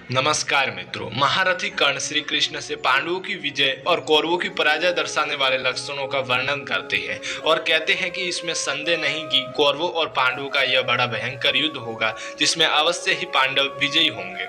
नमस्कार मित्रों। महारथी कर्ण श्री कृष्ण से पांडवों की विजय और कौरवों की पराजय दर्शाने वाले लक्षणों का वर्णन करते हैं और कहते हैं कि इसमें संदेह नहीं कि कौरवों और पांडवों का यह बड़ा भयंकर युद्ध होगा जिसमें अवश्य ही पांडव विजयी होंगे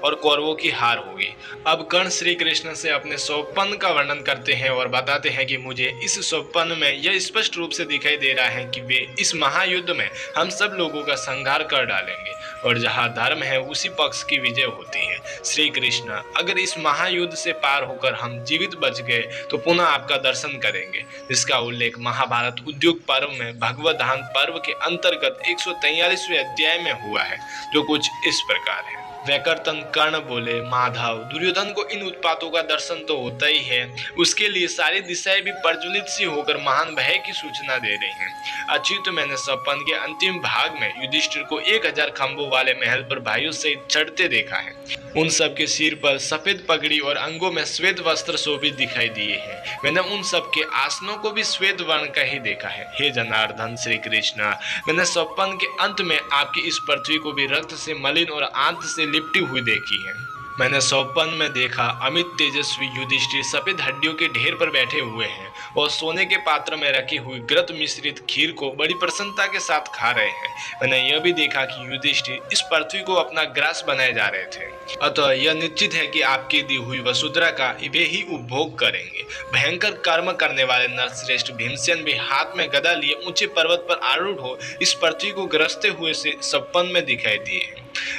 और कौरवों की हार होगी। अब कर्ण श्री कृष्ण से अपने स्वप्न का वर्णन करते हैं और बताते हैं कि मुझे इस स्वप्न में यह स्पष्ट रूप से दिखाई दे रहा है कि वे इस महायुद्ध में हम सब लोगों का संहार कर डालेंगे और जहाँ धर्म है उसी पक्ष की विजय होती है। श्री कृष्ण, अगर इस महायुद्ध से पार होकर हम जीवित बच गए तो पुनः आपका दर्शन करेंगे। इसका उल्लेख महाभारत उद्योग पर्व में भगवद्धान पर्व के अंतर्गत 143वें अध्याय में हुआ है, जो कुछ इस प्रकार है। वैकर्तन कर्ण बोले, माधव, दुर्योधन को इन उत्पातों का दर्शन तो होता ही है, उसके लिए सारी दिशाएं भी प्रज्वलित सी होकर महान भय की सूचना दे रही हैं। अच्युत, मैंने स्वप्न के अंतिम भाग में युधिष्ठिर को 1000 खंभों वाले महल पर भाइयों सहित चढ़ते देखा है। उन सब के सिर पर सफेद पगड़ी और अंगों में श्वेत वस्त्र शोभित दिखाई दिए हैं। मैंने उन सब के आसनों को भी श्वेत वर्ण का ही देखा है। हे जनार्दन श्री कृष्ण, मैंने स्वप्न के अंत में आपकी इस पृथ्वी को भी रक्त से मलिन और आंत से लिपटी हुई देखी है। मैंने स्वप्न में देखा अमित तेजस्वी युधिष्ठिर सफेद हड्डियों के ढेर पर बैठे हुए हैं और सोने के पात्र में रखी हुई घृत मिश्रित खीर को बड़ी प्रसन्नता के साथ खा रहे हैं। मैंने यह भी देखा कि युधिष्ठिर इस पृथ्वी को अपना ग्रास बनाए जा रहे थे। अतः यह निश्चित है कि आपकी दी हुई वसुंधरा का वे ही उपभोग करेंगे। भयंकर कर्म करने वाले नरश्रेष्ठ भीमसेन भी हाथ में गदा लिए ऊंचे पर्वत पर आरूढ़ हो इस पृथ्वी को ग्रसते हुए से स्वप्न में दिखाई दिए।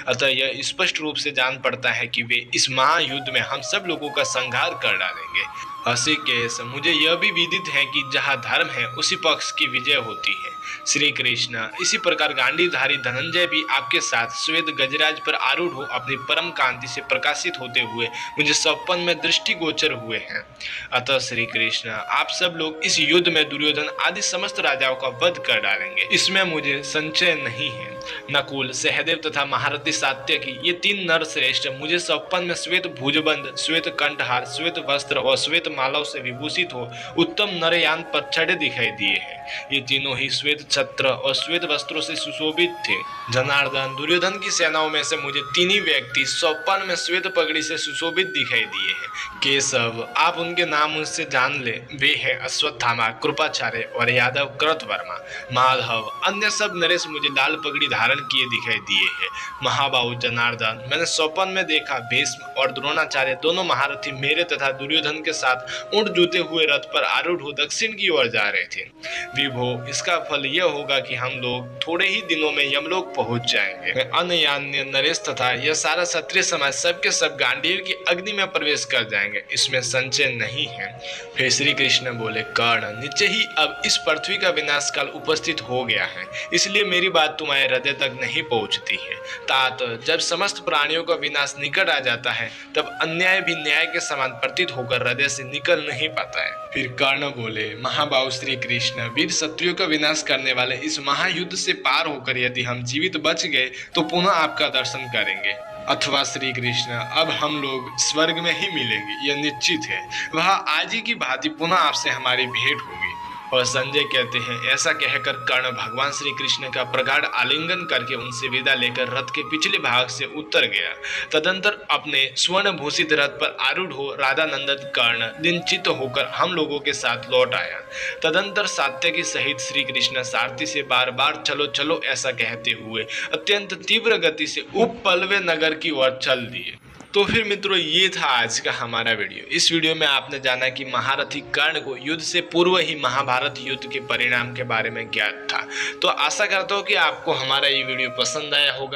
अतः यह स्पष्ट रूप से जान पड़ता है कि वे इस महायुद्ध में हम सब लोगों का संहार कर डालेंगे। हृषिकेश, मुझे यह भी विदित है कि जहाँ धर्म है उसी पक्ष की विजय होती है। श्री कृष्ण, इसी प्रकार गांडीवधारी धनंजय भी आपके साथ श्वेत गजराज पर आरूढ़ हो अपनी परम कांति से प्रकाशित होते हुए मुझे स्वप्न में दृष्टिगोचर हुए हैं। अतः श्री कृष्ण, आप सब लोग इस युद्ध में दुर्योधन आदि समस्त राजाओं का वध कर डालेंगे, इसमें मुझे संशय नहीं है। नकुल, सहदेव तथा महारथी सात्यकी, ये 3 नर श्रेष्ठ मुझे स्वप्न में श्वेत भुजबंद, श्वेत कंठहार, श्वेत वस्त्र और श्वेत मालाओं से विभूषित हो उत्तम नरयान पर चढ़े दिखाई दिए हैं। ये तीनों ही श्वेत छत्र और श्वेत वस्त्रों से सुशोभित थे। जनार्दन, दुर्योधन की सेनाओं में से मुझे 3 ही व्यक्ति स्वप्न में श्वेत पगड़ी से सुशोभित दिखाई दिए हैं। केशव, आप उनके नाम मुझसे जान ले, वे हैं अश्वत्थामा, कृपाचार्य और यादव कृतवर्मा। माधव, अन्य सब नरेश मुझे लाल पगड़ी धारण किए दिखाई दिए हैं। महाबाहु जनार्दन, मैंने स्वप्न में देखा भीष्म और द्रोणाचार्य दोनों महारथी मेरे तथा दुर्योधन के साथ ऊंट जूते हुए रथ पर आरूढ़ हो दक्षिण की ओर जा रहे थे। विभो, इसका फल यह होगा कि हम लोग थोड़े ही दिनों में यमलोक पहुंच जाएंगे। अन्य नरेश तथा यह सारा क्षत्रिय समाज सबके सब गांडीव की अग्नि में प्रवेश कर जाएंगे, इसमें संशय नहीं है। फिर श्री कृष्ण बोले, कर्ण, निश्चय ही अब इस पृथ्वी का विनाश काल उपस्थित हो गया है, इसलिए मेरी बात तुम्हारे हृदय तक नहीं पहुंचती है। तात, जब समस्त प्राणियों का विनाश निकट आ जाता है तब अन्याय भी न्याय के समान प्रतीत होकर हृदय से निकल नहीं पाता है। फिर कर्ण बोले, महाबाहु श्री कृष्ण, वीर शत्रुओं का विनाश करने वाले इस महायुद्ध से पार होकर यदि हम जीवित बच गए तो पुनः आपका दर्शन करेंगे, अथवा श्री कृष्ण अब हम लोग स्वर्ग में ही मिलेंगे, यह निश्चित है। वह आज ही की भांति पुनः आपसे हमारी भेंट होगी। और संजय कहते हैं, ऐसा कहकर कर्ण भगवान श्री कृष्ण का प्रगाढ़ आलिंगन करके उनसे विदा लेकर रथ के पिछले भाग से उतर गया। तदंतर अपने स्वर्ण भूषित रथ पर आरूढ़ हो राधानंदन कर्ण दिनचित होकर हम लोगों के साथ लौट आया। तदंतर सात्यकी सहित श्री कृष्ण सारथी से बार बार चलो चलो ऐसा कहते हुए अत्यंत तीव्र गति से उपप्लव्य नगर की ओर चल दिए। तो फिर मित्रों, ये था आज का हमारा वीडियो। इस वीडियो में आपने जाना कि महारथी कर्ण को युद्ध से पूर्व ही महाभारत युद्ध के परिणाम के बारे में ज्ञात था। तो आशा करता हूँ कि आपको हमारा ये वीडियो पसंद आया होगा।